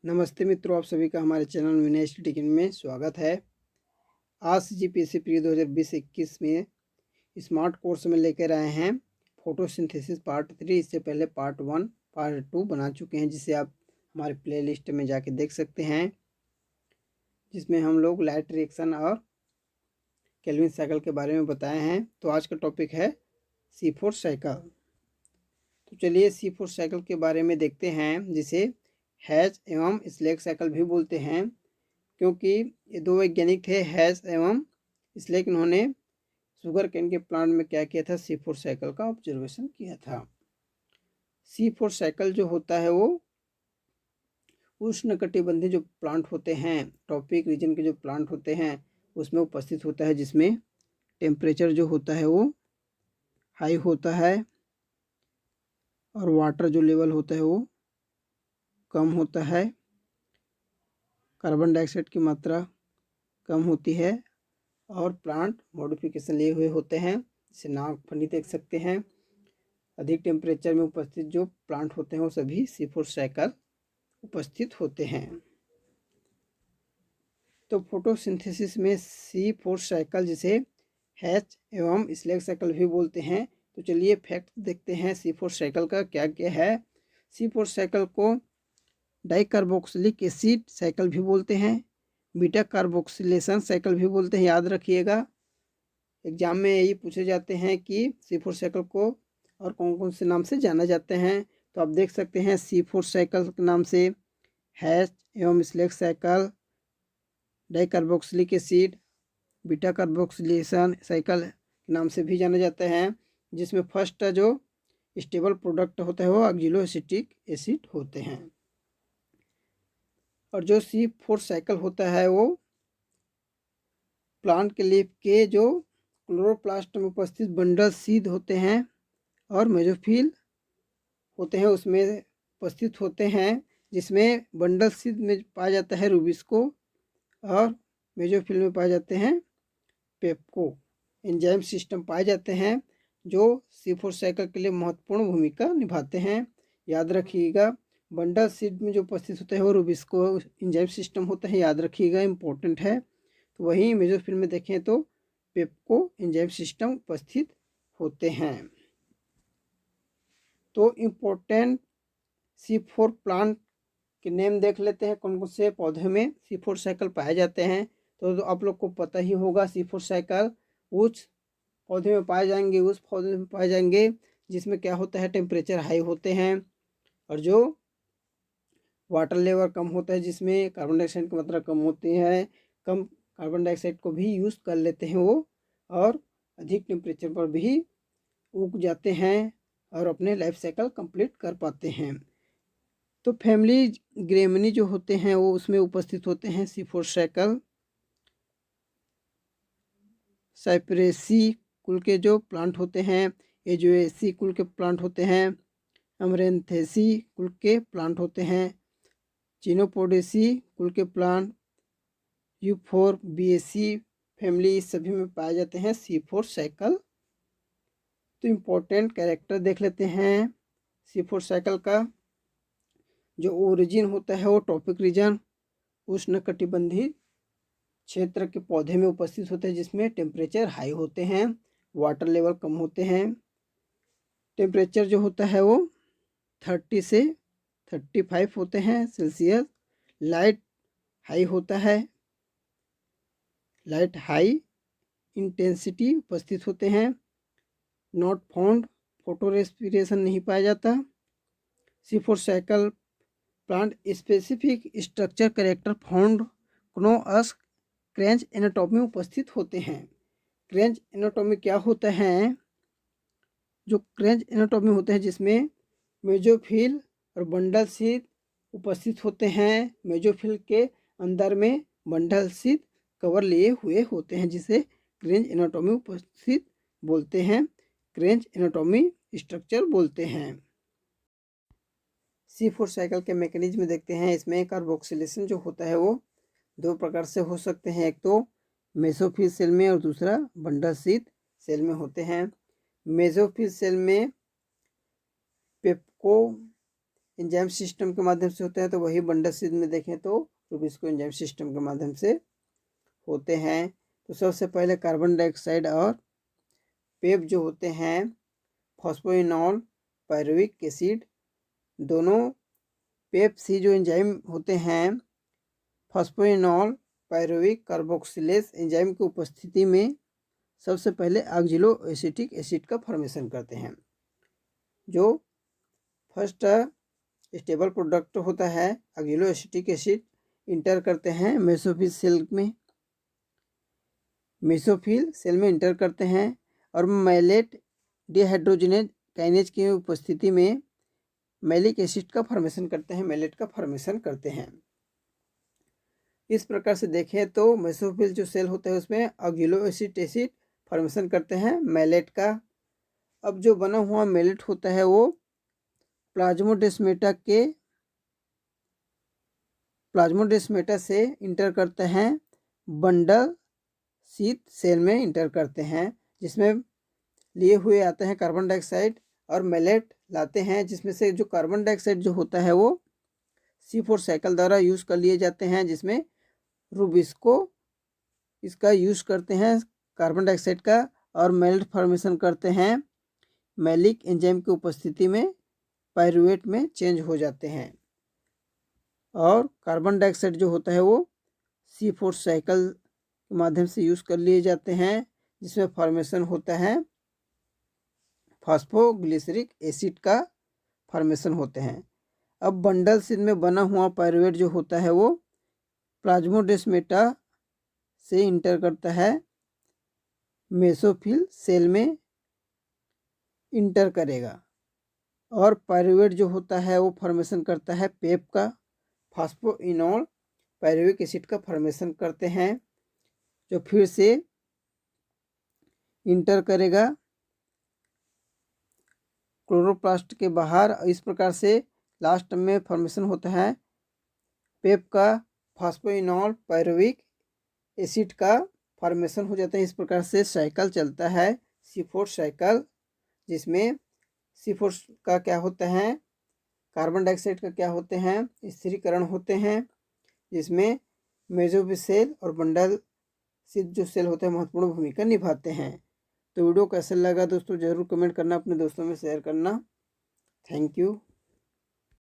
नमस्ते मित्रों, आप सभी का हमारे चैनल विनय टिकन में स्वागत है। आज CGPSC प्री 2020-21 में स्मार्ट कोर्स में लेकर आए हैं फोटोसिंथेसिस पार्ट 3। इससे पहले पार्ट 1 पार्ट 2 बना चुके हैं, जिसे आप हमारे प्लेलिस्ट में जाके देख सकते हैं, जिसमें हम लोग लाइट रिएक्शन और केल्विन साइकिल के बारे में बताए हैं। तो आज का टॉपिक है C4 साइकिल। तो चलिए C4 साइकिल के बारे में देखते हैं, जिसे हैच एवं स्लेक साइकिल भी बोलते हैं, क्योंकि ये दो वैज्ञानिक थे, हैच एवं स्लेक। इन्होंने शुगर केन के प्लांट में क्या किया था, C4 साइकिल का ऑब्जर्वेशन किया था। C4 साइकिल जो होता है वो उष्णकटिबंधीय जो प्लांट होते हैं, ट्रॉपिक रीजन के जो प्लांट होते हैं उसमें उपस्थित होता है, जिसमें टेम्परेचर जो होता है वो हाई होता है और वाटर जो लेवल होता है वो कम होता है, कार्बन डाइऑक्साइड की मात्रा कम होती है और प्लांट मॉडिफिकेशन लिए हुए होते हैं, जिसे नाक फनी देख सकते हैं। अधिक टेम्परेचर में उपस्थित जो प्लांट होते हैं वो सभी C4 साइकिल उपस्थित होते हैं। तो फोटोसिंथेसिस में C4 साइकिल, जिसे हैच एवं स्लेक साइकिल भी बोलते हैं। तो चलिए फैक्ट देखते हैं C4 साइकिल का क्या क्या है। C4 साइकिल को डाइकार्बोक्सिलिक एसिड साइकिल भी बोलते हैं, बीटा कार्बोक्सिलेशन साइकिल भी बोलते हैं। याद रखिएगा, एग्जाम में यही पूछे जाते हैं कि C4 साइकिल को और कौन कौन से नाम से जाना जाते हैं। तो आप देख सकते हैं C4 साइकिल के नाम से हैच एवं Slack cycle, dicarboxylic acid, beta carboxylation cycle के नाम से भी जाना जाता है, जिसमें फर्स्ट जो स्टेबल प्रोडक्ट होता है वो ऑक्जेलोएसिटिक एसिड होते हैं। और जो C4 साइकिल होता है वो प्लांट के लीफ के जो क्लोरोप्लास्ट में उपस्थित बंडल सीध होते हैं और मेसोफिल होते हैं उसमें उपस्थित होते हैं, जिसमें बंडल सीध में पाया जाता है रूबिस्को और मेसोफिल में पाए जाते हैं पेप्को। एंजाइम सिस्टम पाए जाते हैं जो C4 साइकिल के लिए महत्वपूर्ण भूमिका निभाते हैं। याद रखिएगा, बंडल सीड में जो उपस्थित होते हैं वो रूबिस्को एंजाइम सिस्टम होता है, याद रखिएगा, इंपॉर्टेंट है। तो वहीं मेसोफिल में देखें तो पेप्को एंजाइम सिस्टम उपस्थित होते हैं। तो इम्पोर्टेंट C4 प्लांट के नेम देख लेते हैं, कौन कौन से पौधे में C4 साइकिल पाए जाते हैं। तो आप लोग को पता ही होगा, C4 साइकिल उस पौधे में पाए जाएंगे, उस पौधे में पाए जाएंगे जिसमें क्या होता है, टेम्परेचर हाई होते हैं और जो वाटर लेवल कम होता है, जिसमें कार्बन डाइऑक्साइड की मात्रा कम होती है, कम कार्बन डाइऑक्साइड को भी यूज़ कर लेते हैं वो, और अधिक टेम्परेचर पर भी उग जाते हैं और अपने लाइफ साइकिल कंप्लीट कर पाते हैं। तो फैमिली ग्रेमिनी जो होते हैं वो उसमें उपस्थित होते हैं C4 साइकिल। साइप्रेसी कुल के जो प्लांट होते हैं, एजोएसी कुल के प्लांट होते हैं, अमरेंथेसी कुल के प्लांट होते हैं, चिनोपोडेसी कुल के प्लांट, यूफोरबिएसी फैमिली, सभी में पाए जाते हैं C4 साइकिल। तो इम्पोर्टेंट कैरेक्टर देख लेते हैं C4 साइकिल का। जो ओरिजिन होता है वो ट्रॉपिक रीजन उष्णकटिबंधीय क्षेत्र के पौधे में उपस्थित होते हैं, जिसमें टेम्परेचर हाई होते हैं, वाटर लेवल कम होते हैं। टेम्परेचर जो होता है वो 30 से 35 होते हैं सेल्सियस। लाइट हाई होता है, लाइट हाई इंटेंसिटी उपस्थित होते हैं। नॉट फाउंड, फोटो रेस्पिरेशन नहीं पाया जाता। C4 cycle plant specific structure character found known as Kranz anatomy उपस्थित होते हैं। क्रेंच एनाटॉमी क्या होता है, जो क्रेंच एनाटॉमी होते हैं जिसमें मेजोफिल और बंडल सीध उपस्थित होते हैं। मेजोफिल के अंदर में बंडल सीध कवर लिए हुए होते हैं, जिसे क्रेंच एनाटॉमी उपस्थित बोलते हैं, क्रेंच एनाटॉमी स्ट्रक्चर बोलते हैं। C4 साइकिल के मैकेनिज्म देखते हैं। इसमें कार्बोक्सिलेशन जो होता है वो दो प्रकार से हो सकते हैं, एक तो मेसोफिल सेल में और दूसरा बंडल सीध सेल में होते हैं। मेसोफिल सेल में पेप्को एंजाइम सिस्टम के माध्यम से होते हैं, तो वही बंडल सिद्ध में देखें तो रुबिस्को एंजाइम सिस्टम के माध्यम से होते हैं। तो सबसे पहले कार्बन डाइऑक्साइड और पेप जो होते हैं, फॉस्फोइनॉल पायरुविक एसिड, दोनों पेप सी जो एंजाइम होते हैं, फॉस्फोइनॉल पायरुविक कार्बोक्सिलेज एंजाइम की उपस्थिति में सबसे पहले ऑक्जिलो एसिटिक एसिड का फॉर्मेशन करते हैं। जो फर्स्ट स्टेबल प्रोडक्ट होता है ऑक्जिलो एसिटिक एसिड इंटर करते हैं मेसोफिल सेल में, मेसोफिल सेल में इंटर करते हैं और मैलेट डिहाइड्रोजनेज काइनेज की उपस्थिति में मैलिक एसिड का फॉर्मेशन करते हैं, मैलेट का फॉर्मेशन करते हैं। इस प्रकार से देखें तो मेसोफिल जो सेल होता है उसमें ऑक्जिलो एसिड फॉर्मेशन करते हैं मैलेट का। अब जो बना हुआ मैलेट होता है वो प्लाज्मोडेस्मेटा से इंटर करते हैं बंडल शीथ सेल में इंटर करते हैं, जिसमें लिए हुए आते हैं कार्बन डाइऑक्साइड और मैलेट लाते हैं, जिसमें से जो कार्बन डाइऑक्साइड जो होता है वो C4 साइकिल द्वारा यूज कर लिए जाते हैं, जिसमें रुबिस्को इसका यूज करते हैं कार्बन डाइऑक्साइड का और मैलेट फॉर्मेशन करते हैं, मैलिक एंजाइम की उपस्थिति में पायरुवेट में चेंज हो जाते हैं और कार्बन डाइऑक्साइड जो होता है वो C4 साइकिल के माध्यम से यूज कर लिए जाते हैं, जिसमें फॉर्मेशन होता है फॉस्फोग्लिसरिक एसिड का फॉर्मेशन होते हैं। अब बंडल सिद्ध में बना हुआ पायरुवेट जो होता है वो प्लाज्मोडेस्मेटा से इंटर करता है मेसोफिल सेल में इंटर करेगा और पायरुवेट जो होता है वो फॉर्मेशन करता है पेप का, फॉस्फोइनॉल पायरुविक एसिड का फॉर्मेशन करते हैं, जो फिर से इंटर करेगा क्लोरोप्लास्ट के बाहर। इस प्रकार से लास्ट में फॉर्मेशन होता है पेप का, फॉस्फोइनॉल पायरुविक एसिड का फॉर्मेशन हो जाता है। इस प्रकार से साइकिल चलता है C4 साइकिल, जिसमें C4 का क्या होता है, कार्बन डाइऑक्साइड का क्या होते हैं, स्थिरीकरण होते हैं, जिसमें मेसोफिल सेल और बंडल सिद्ध जो सेल होते हैं महत्वपूर्ण भूमिका निभाते हैं। तो वीडियो कैसा लगा दोस्तों जरूर कमेंट करना, अपने दोस्तों में शेयर करना। Thank you.